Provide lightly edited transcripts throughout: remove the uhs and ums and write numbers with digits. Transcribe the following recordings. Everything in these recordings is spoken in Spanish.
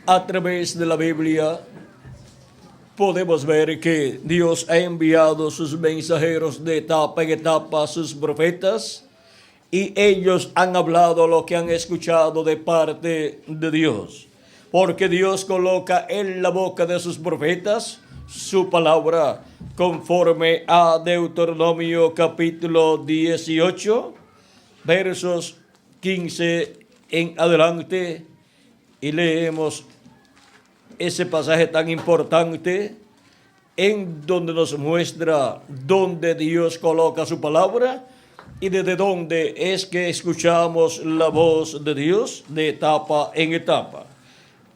A través de la Biblia podemos ver que Dios ha enviado sus mensajeros de etapa en etapa, sus profetas, y ellos han hablado lo que han escuchado de parte de Dios. Porque Dios coloca en la boca de sus profetas su palabra, conforme a Deuteronomio capítulo 18, versos 15 en adelante, y leemos ese pasaje tan importante en donde nos muestra dónde Dios coloca su palabra y desde dónde es que escuchamos la voz de Dios de etapa en etapa.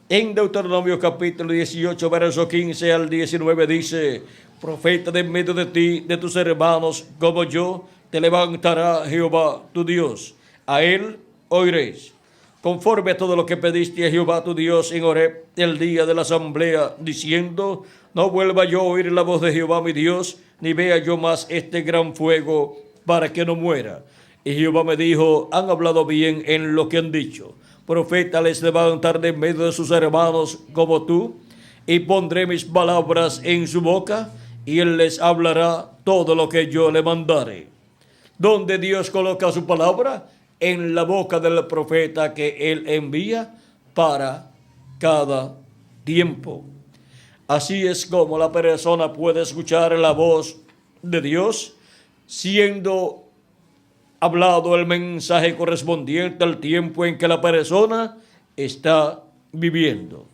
En Deuteronomio capítulo 18, verso 15 al 19 dice: profeta de en medio de ti, de tus hermanos, como yo, te levantará Jehová tu Dios. A él oiréis, conforme a todo lo que pediste a Jehová tu Dios en Horeb el día de la asamblea, diciendo: no vuelva yo a oír la voz de Jehová mi Dios, ni vea yo más este gran fuego, para que no muera. Y Jehová me dijo: han hablado bien en lo que han dicho. Profeta les levantaré de en medio de sus hermanos como tú, y pondré mis palabras en su boca, y él les hablará todo lo que yo le mandare. ¿Dónde Dios coloca su palabra? En la boca del profeta que él envía para cada tiempo. Así es como la persona puede escuchar la voz de Dios, siendo hablado el mensaje correspondiente al tiempo en que la persona está viviendo.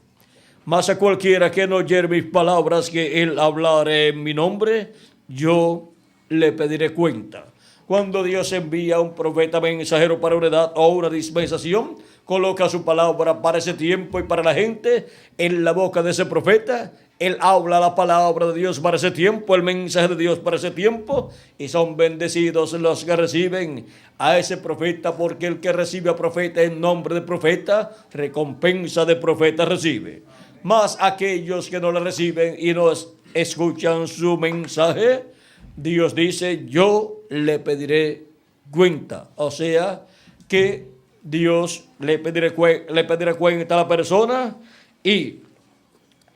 Mas a cualquiera que no oyere mis palabras que él hablare en mi nombre, yo le pediré cuenta. Cuando Dios envía a un profeta mensajero para una edad o una dispensación, coloca su palabra para ese tiempo y para la gente en la boca de ese profeta. Él habla la palabra de Dios para ese tiempo, el mensaje de Dios para ese tiempo, y son bendecidos los que reciben a ese profeta, porque el que recibe a profeta en nombre de profeta, recompensa de profeta recibe. Mas aquellos que no le reciben y no escuchan su mensaje, Dios dice: yo le pediré cuenta. O sea, que Dios le pedirá cuenta a la persona, y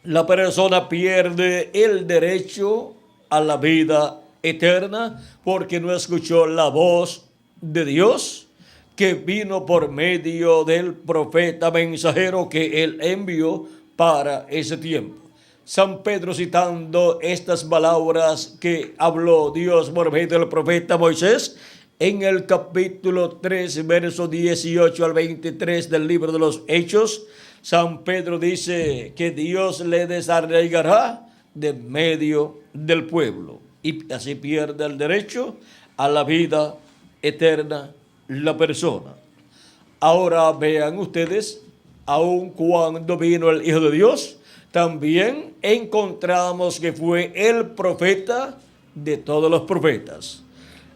la persona pierde el derecho a la vida eterna porque no escuchó la voz de Dios que vino por medio del profeta mensajero que él envió para ese tiempo. San Pedro, citando estas palabras que habló Dios por medio del profeta Moisés, en el capítulo 3, verso 18 al 23 del libro de los Hechos, San Pedro dice que Dios le desarraigará de medio del pueblo, y así pierde el derecho a la vida eterna la persona. Ahora vean ustedes, aun cuando vino el Hijo de Dios, también encontramos que fue el profeta de todos los profetas,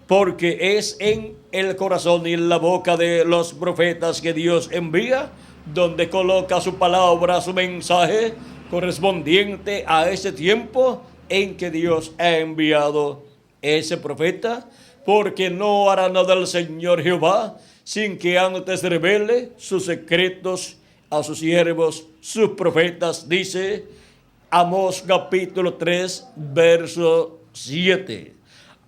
porque es en el corazón y en la boca de los profetas que Dios envía, donde coloca su palabra, su mensaje correspondiente a ese tiempo en que Dios ha enviado ese profeta, porque no hará nada el Señor Jehová sin que antes revele sus secretos a sus siervos, sus profetas, dice Amós capítulo 3, verso 7.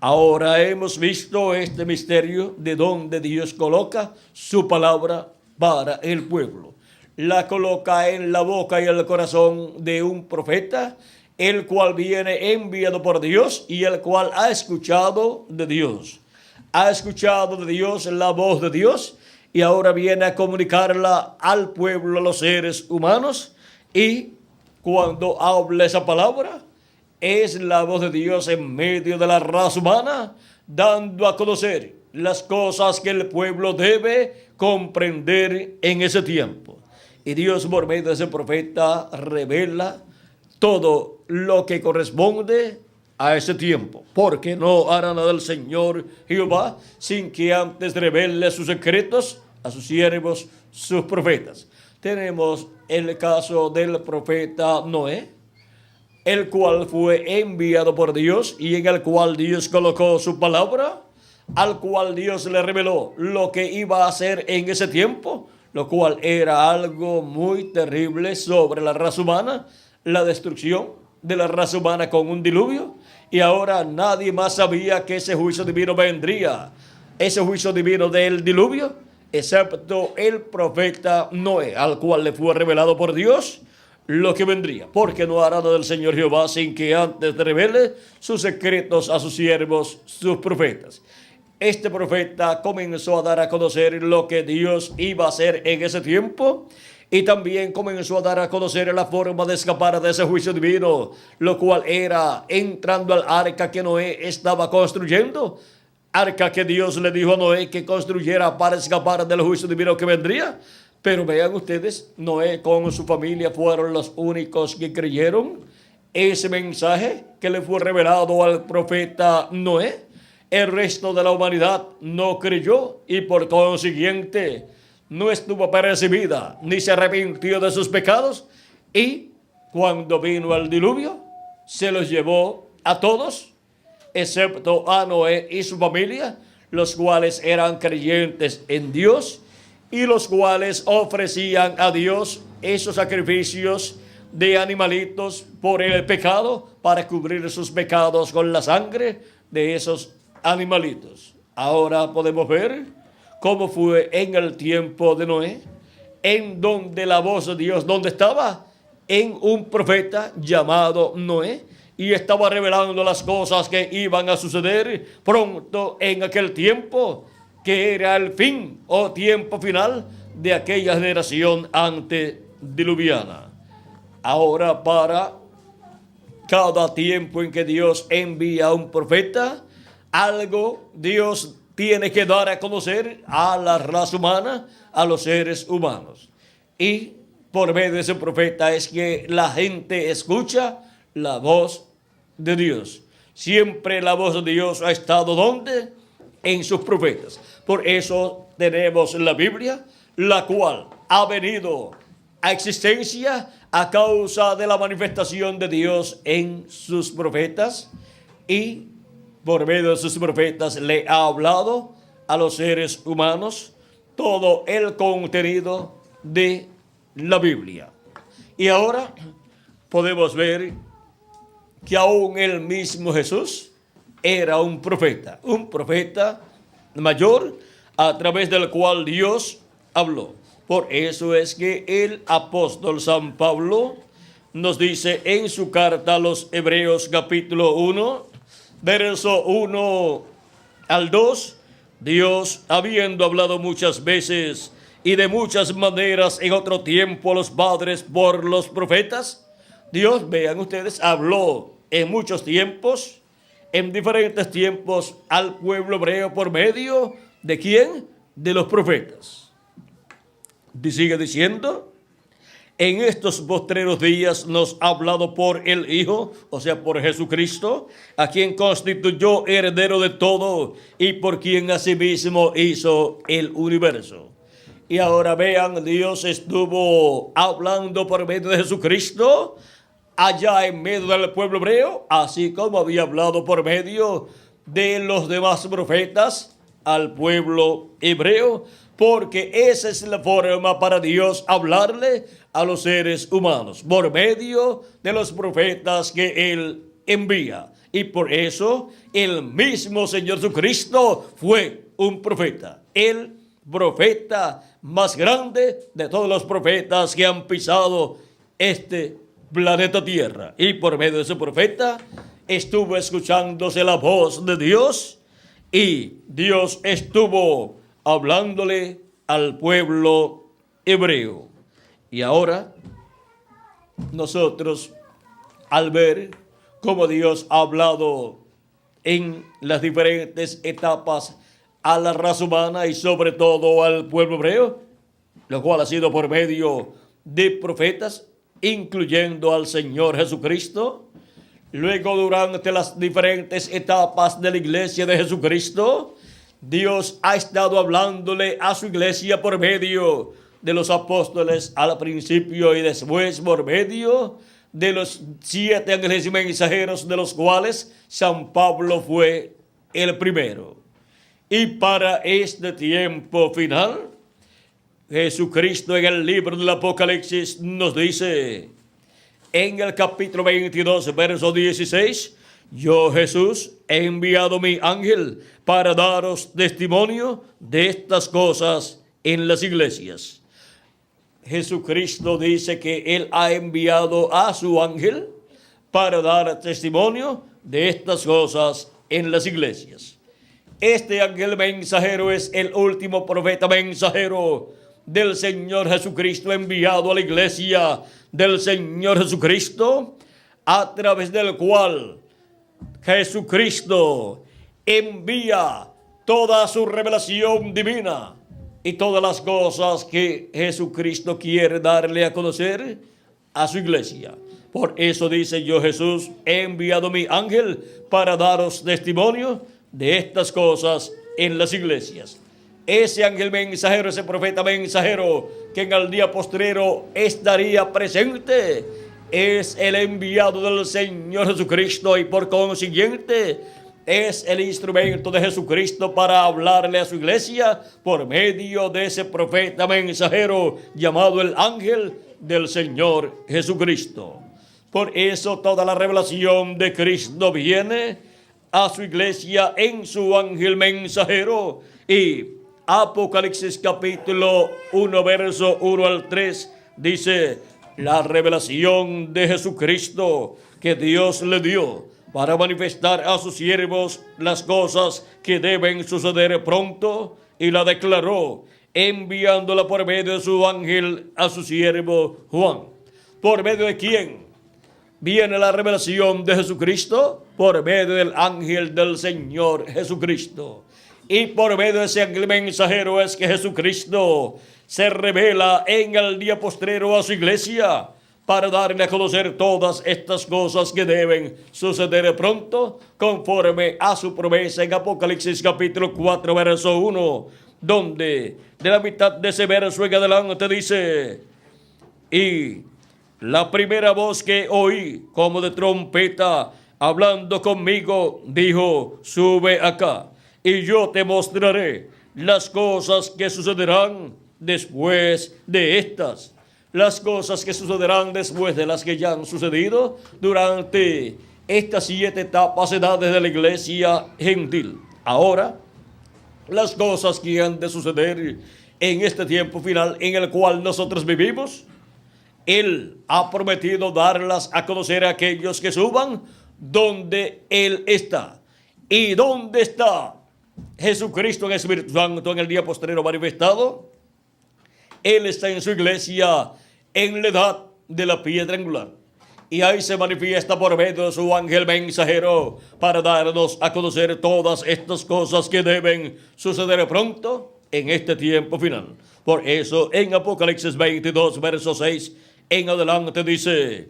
Ahora hemos visto este misterio de donde Dios coloca su palabra para el pueblo. La coloca en la boca y el corazón de un profeta, el cual viene enviado por Dios y el cual ha escuchado de Dios. Ha escuchado de Dios la voz de Dios, y ahora viene a comunicarla al pueblo, a los seres humanos, y cuando habla esa palabra, es la voz de Dios en medio de la raza humana, dando a conocer las cosas que el pueblo debe comprender en ese tiempo. Y Dios, por medio de ese profeta, revela todo lo que corresponde a ese tiempo, porque no hará nada el Señor Jehová sin que antes revele sus secretos a sus siervos, sus profetas. Tenemos el caso del profeta Noé, el cual fue enviado por Dios y en el cual Dios colocó su palabra, al cual Dios le reveló lo que iba a hacer en ese tiempo, lo cual era algo muy terrible sobre la raza humana, la destrucción de la raza humana con un diluvio, y ahora nadie más sabía que ese juicio divino vendría, ese juicio divino del diluvio, excepto el profeta Noé, al cual le fue revelado por Dios lo que vendría, porque no hará nada del Señor Jehová sin que antes revele sus secretos a sus siervos, sus profetas. Este profeta comenzó a dar a conocer lo que Dios iba a hacer en ese tiempo, y también comenzó a dar a conocer la forma de escapar de ese juicio divino, lo cual era entrando al arca que Noé estaba construyendo, arca que Dios le dijo a Noé que construyera para escapar del juicio divino que vendría. Pero vean ustedes, Noé con su familia fueron los únicos que creyeron ese mensaje que le fue revelado al profeta Noé. El resto de la humanidad no creyó y por consiguiente no estuvo apercibida ni se arrepintió de sus pecados. Y cuando vino el diluvio, se los llevó a todos, excepto a Noé y su familia, los cuales eran creyentes en Dios y los cuales ofrecían a Dios esos sacrificios de animalitos por el pecado, para cubrir sus pecados con la sangre de esos animalitos. Ahora podemos ver cómo fue en el tiempo de Noé, en donde la voz de Dios, ¿dónde estaba? En un profeta llamado Noé, y estaba revelando las cosas que iban a suceder pronto en aquel tiempo, que era el fin o tiempo final de aquella generación antediluviana. Ahora, para cada tiempo en que Dios envía a un profeta, algo Dios tiene que dar a conocer a la raza humana, a los seres humanos. Y por medio de ese profeta es que la gente escucha la voz de Dios. Siempre la voz de Dios ha estado ¿dónde? En sus profetas. Por eso tenemos la Biblia, la cual ha venido a existencia a causa de la manifestación de Dios en sus profetas, y por medio de sus profetas le ha hablado a los seres humanos todo el contenido de la Biblia. Y ahora podemos ver que aún el mismo Jesús era un profeta mayor, a través del cual Dios habló. Por eso es que el apóstol San Pablo nos dice en su carta a los Hebreos capítulo 1, verso 1 al 2, Dios, habiendo hablado muchas veces y de muchas maneras en otro tiempo a los padres por los profetas, Dios, vean ustedes, habló en muchos tiempos, en diferentes tiempos, al pueblo hebreo por medio ¿de quién? De los profetas. Y sigue diciendo, en estos postreros días nos ha hablado por el Hijo, o sea, por Jesucristo, a quien constituyó heredero de todo y por quien asimismo hizo el universo. Y ahora vean, Dios estuvo hablando por medio de Jesucristo allá en medio del pueblo hebreo, así como había hablado por medio de los demás profetas al pueblo hebreo, porque esa es la forma para Dios hablarle a los seres humanos, por medio de los profetas que Él envía. Y por eso el mismo Señor Jesucristo fue un profeta, el profeta más grande de todos los profetas que han pisado este planeta Tierra. Y por medio de ese profeta estuvo escuchándose la voz de Dios, y Dios estuvo hablándole al pueblo hebreo. Y ahora nosotros, al ver cómo Dios ha hablado en las diferentes etapas a la raza humana y sobre todo al pueblo hebreo, lo cual ha sido por medio de profetas, incluyendo al Señor Jesucristo. Luego, durante las diferentes etapas de la iglesia de Jesucristo, Dios ha estado hablándole a su iglesia por medio de los apóstoles al principio, y después por medio de los 7 ángeles y mensajeros, de los cuales San Pablo fue el primero. Y para este tiempo final, Jesucristo en el libro del Apocalipsis nos dice, en el capítulo 22, verso 16, yo Jesús he enviado mi ángel para daros testimonio de estas cosas en las iglesias. Jesucristo dice que Él ha enviado a su ángel para dar testimonio de estas cosas en las iglesias. Este ángel mensajero es el último profeta mensajero del Señor Jesucristo, enviado a la iglesia del Señor Jesucristo, a través del cual Jesucristo envía toda su revelación divina y todas las cosas que Jesucristo quiere darle a conocer a su iglesia. Por eso dice, yo Jesús he enviado mi ángel para daros testimonio de estas cosas en las iglesias. Ese ángel mensajero, ese profeta mensajero que en el día postrero estaría presente, es el enviado del Señor Jesucristo y por consiguiente es el instrumento de Jesucristo para hablarle a su iglesia por medio de ese profeta mensajero llamado el ángel del Señor Jesucristo. Por eso toda la revelación de Cristo viene a su iglesia en su ángel mensajero. Y Apocalipsis capítulo 1, verso 1 al 3 dice, la revelación de Jesucristo que Dios le dio para manifestar a sus siervos las cosas que deben suceder pronto, y la declaró enviándola por medio de su ángel a su siervo Juan. ¿Por medio de quién viene la revelación de Jesucristo? Por medio del ángel del Señor Jesucristo. Y por medio de ese ángel mensajero es que Jesucristo se revela en el día postrero a su iglesia para darle a conocer todas estas cosas que deben suceder pronto, conforme a su promesa en Apocalipsis capítulo 4, verso 1, donde de la mitad de ese verso en adelante dice, y la primera voz que oí como de trompeta hablando conmigo dijo, sube acá y yo te mostraré las cosas que sucederán después de estas. Las cosas que sucederán después de las que ya han sucedido durante estas 7 etapas, edades de la iglesia gentil. Ahora, las cosas que han de suceder en este tiempo final en el cual nosotros vivimos, Él ha prometido darlas a conocer a aquellos que suban donde Él está. ¿Y dónde está Jesucristo en el Espíritu Santo en el día postrero manifestado? Él está en su iglesia en la edad de la piedra angular. Y ahí se manifiesta por medio de su ángel mensajero para darnos a conocer todas estas cosas que deben suceder pronto en este tiempo final. Por eso en Apocalipsis 22, verso 6 en adelante dice,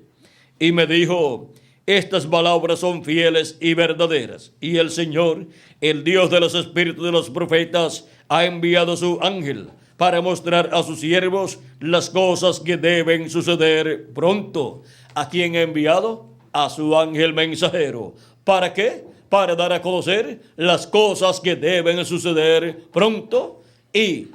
y me dijo, estas palabras son fieles y verdaderas, y el Señor, el Dios de los espíritus de los profetas, ha enviado su ángel para mostrar a sus siervos las cosas que deben suceder pronto. ¿A quién ha enviado? A su ángel mensajero. ¿Para qué? Para dar a conocer las cosas que deben suceder pronto. ¿Y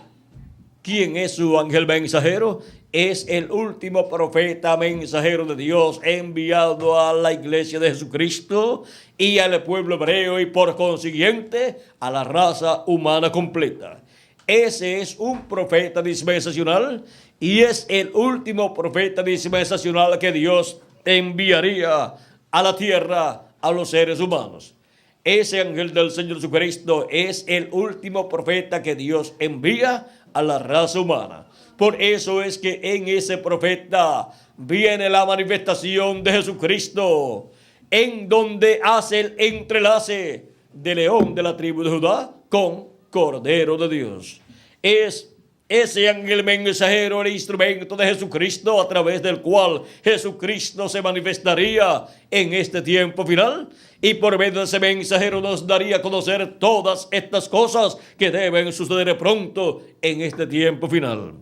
quién es su ángel mensajero? Es el último profeta mensajero de Dios enviado a la iglesia de Jesucristo y al pueblo hebreo y por consiguiente a la raza humana completa. Ese es un profeta dispensacional y es el último profeta dispensacional que Dios enviaría a la tierra a los seres humanos. Ese ángel del Señor Jesucristo es el último profeta que Dios envía a la raza humana. Por eso es que en ese profeta viene la manifestación de Jesucristo, en donde hace el entrelace de león de la tribu de Judá con Cordero de Dios. Es ese ángel mensajero, el instrumento de Jesucristo, a través del cual Jesucristo se manifestaría en este tiempo final, y por medio de ese mensajero nos daría a conocer todas estas cosas que deben suceder pronto en este tiempo final.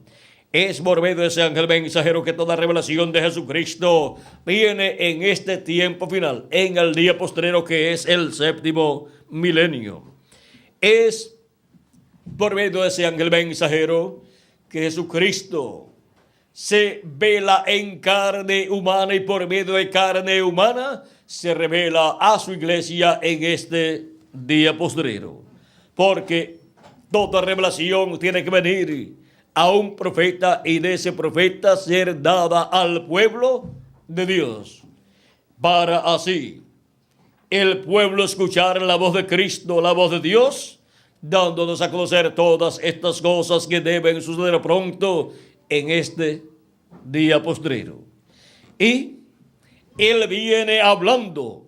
Es por medio de ese ángel mensajero que toda revelación de Jesucristo viene en este tiempo final, en el día postrero que es el séptimo milenio. Es por medio de ese ángel mensajero que Jesucristo se vela en carne humana y por medio de carne humana se revela a su iglesia en este día postrero. Porque toda revelación tiene que venir a un profeta y de ese profeta ser dada al pueblo de Dios. Para así el pueblo escuchar la voz de Cristo, la voz de Dios, dándonos a conocer todas estas cosas que deben suceder pronto en este día postrero. Y Él viene hablando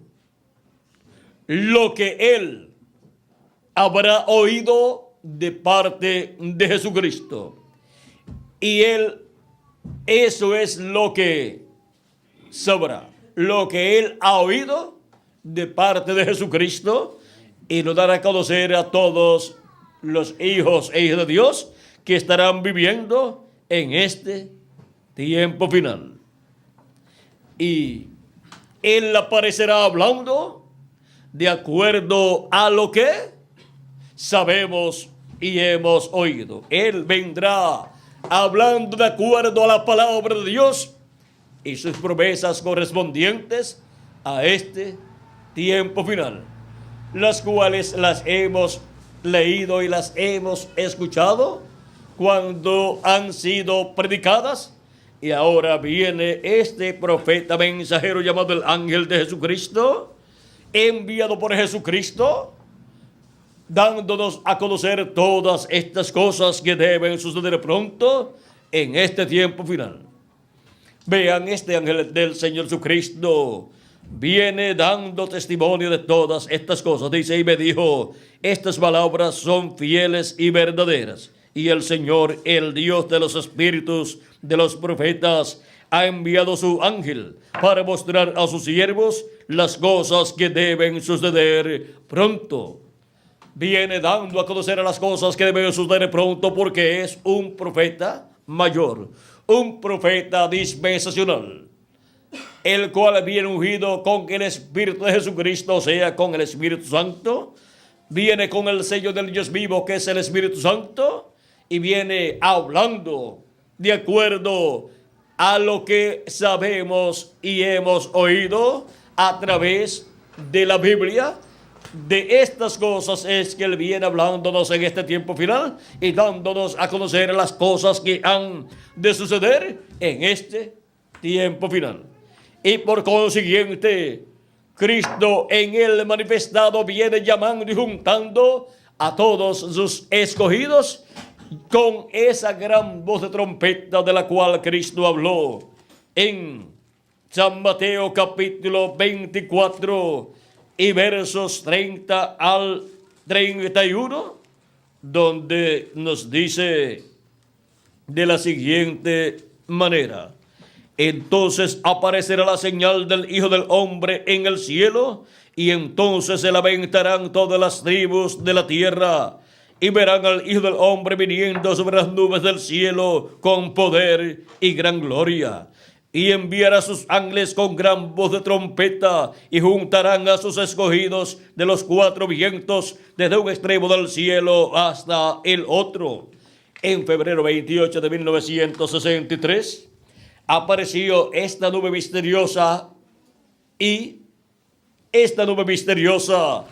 lo que Él habrá oído de parte de Jesucristo. Y Él, eso es lo que sabrá, lo que Él ha oído de parte de Jesucristo, y nos dará a conocer a todos los hijos e hijas de Dios que estarán viviendo en este tiempo final. Y Él aparecerá hablando de acuerdo a lo que sabemos y hemos oído. Él vendrá hablando de acuerdo a la palabra de Dios y sus promesas correspondientes a este tiempo final, las cuales las hemos leído y las hemos escuchado cuando han sido predicadas. Y ahora viene este profeta mensajero llamado el ángel de Jesucristo, enviado por Jesucristo, dándonos a conocer todas estas cosas que deben suceder pronto en este tiempo final. Vean, este ángel del Señor Jesucristo viene dando testimonio de todas estas cosas. Dice, y me dijo, estas palabras son fieles y verdaderas. Y el Señor, el Dios de los espíritus de los profetas, ha enviado su ángel para mostrar a sus siervos las cosas que deben suceder pronto. Viene dando a conocer las cosas que deben suceder pronto porque es un profeta mayor, un profeta dispensacional, el cual viene ungido con el Espíritu de Jesucristo, o sea, con el Espíritu Santo. Viene con el sello del Dios vivo, que es el Espíritu Santo, y viene hablando de acuerdo a lo que sabemos y hemos oído a través de la Biblia. De estas cosas es que Él viene hablándonos en este tiempo final y dándonos a conocer las cosas que han de suceder en este tiempo final. Y por consiguiente, Cristo en Él manifestado viene llamando y juntando a todos sus escogidos con esa gran voz de trompeta de la cual Cristo habló en San Mateo capítulo 24 y versos 30 al 31, donde nos dice de la siguiente manera: entonces aparecerá la señal del Hijo del Hombre en el cielo, y entonces se lamentarán todas las tribus de la tierra, y verán al Hijo del Hombre viniendo sobre las nubes del cielo con poder y gran gloria. Y enviará a sus ángeles con gran voz de trompeta, y juntarán a sus escogidos de los cuatro vientos, desde un extremo del cielo hasta el otro. En febrero 28 de 1963, apareció esta nube misteriosa, y esta nube misteriosa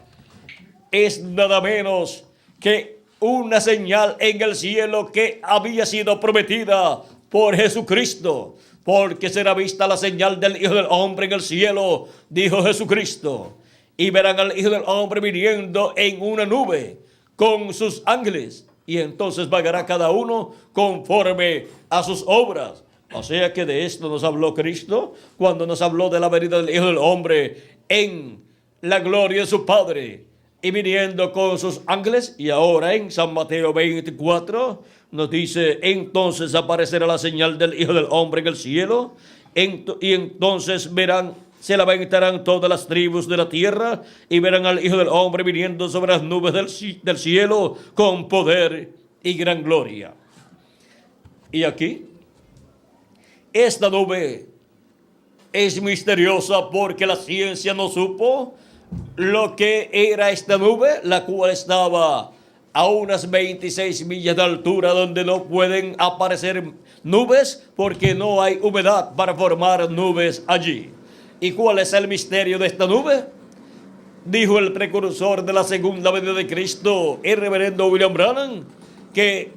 es nada menos que una señal en el cielo que había sido prometida por Jesucristo, porque será vista la señal del Hijo del Hombre en el cielo, dijo Jesucristo, y verán al Hijo del Hombre viniendo en una nube con sus ángeles, y entonces pagará cada uno conforme a sus obras. O sea que de esto nos habló Cristo cuando nos habló de la venida del Hijo del Hombre en la gloria de su Padre y viniendo con sus ángeles. Y ahora en San Mateo 24 nos dice, entonces aparecerá la señal del Hijo del Hombre en el cielo, y entonces verán, se lamentarán todas las tribus de la tierra, y verán al Hijo del Hombre viniendo sobre las nubes del cielo con poder y gran gloria. Y aquí, esta nube es misteriosa porque la ciencia no supo lo que era esta nube, la cual estaba a unas 26 millas de altura donde no pueden aparecer nubes porque no hay humedad para formar nubes allí. ¿Y cuál es el misterio de esta nube? Dijo el precursor de la segunda venida de Cristo, el reverendo William Branham, que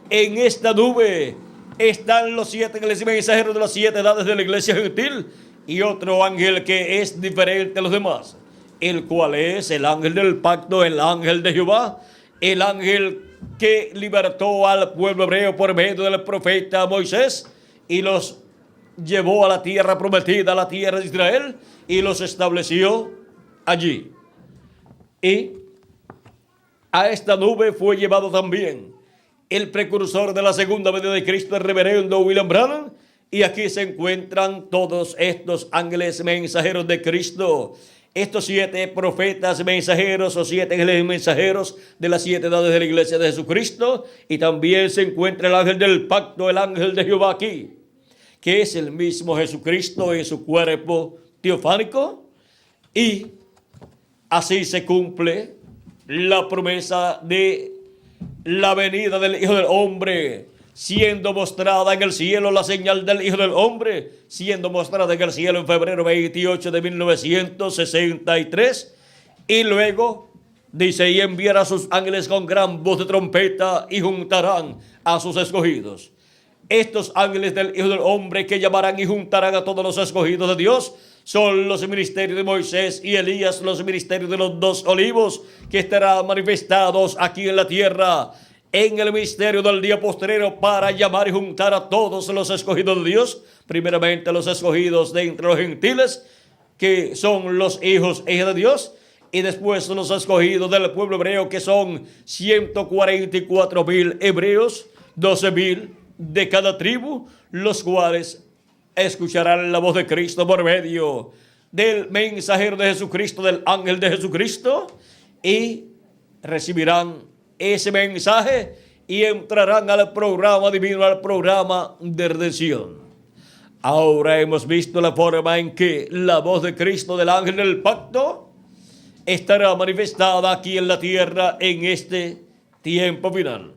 en esta nube están los 7 ángeles mensajeros de las 7 edades de la iglesia gentil y otro ángel que es diferente a los demás, el cual es el ángel del pacto, el ángel de Jehová, el ángel que libertó al pueblo hebreo por medio del profeta Moisés y los llevó a la tierra prometida, a la tierra de Israel, y los estableció allí. Y a esta nube fue llevado también el precursor de la segunda venida de Cristo, el reverendo William Branham, y aquí se encuentran todos estos ángeles mensajeros de Cristo, estos 7 profetas mensajeros o 7 ángeles mensajeros de las 7 edades de la iglesia de Jesucristo, y también se encuentra el ángel del pacto, el ángel de Jehová aquí, que es el mismo Jesucristo en su cuerpo teofánico, y así se cumple la promesa de la venida del Hijo del Hombre, siendo mostrada en el cielo, la señal del Hijo del Hombre, siendo mostrada en el cielo en febrero 28 de 1963, y luego dice, y enviará a sus ángeles con gran voz de trompeta y juntarán a sus escogidos. Estos ángeles del Hijo del Hombre que llamarán y juntarán a todos los escogidos de Dios son los ministerios de Moisés y Elías, los ministerios de los 2 olivos que estarán manifestados aquí en la tierra en el misterio del día postrero para llamar y juntar a todos los escogidos de Dios, primeramente los escogidos de entre los gentiles que son los hijos e hijas de Dios, y después los escogidos del pueblo hebreo que son 144,000 hebreos, 12,000 de cada tribu, los cuales escucharán la voz de Cristo por medio del mensajero de Jesucristo, del ángel de Jesucristo, y recibirán ese mensaje y entrarán al programa divino, al programa de redención. Ahora hemos visto la forma en que la voz de Cristo, del ángel del pacto, estará manifestada aquí en la tierra en este tiempo final.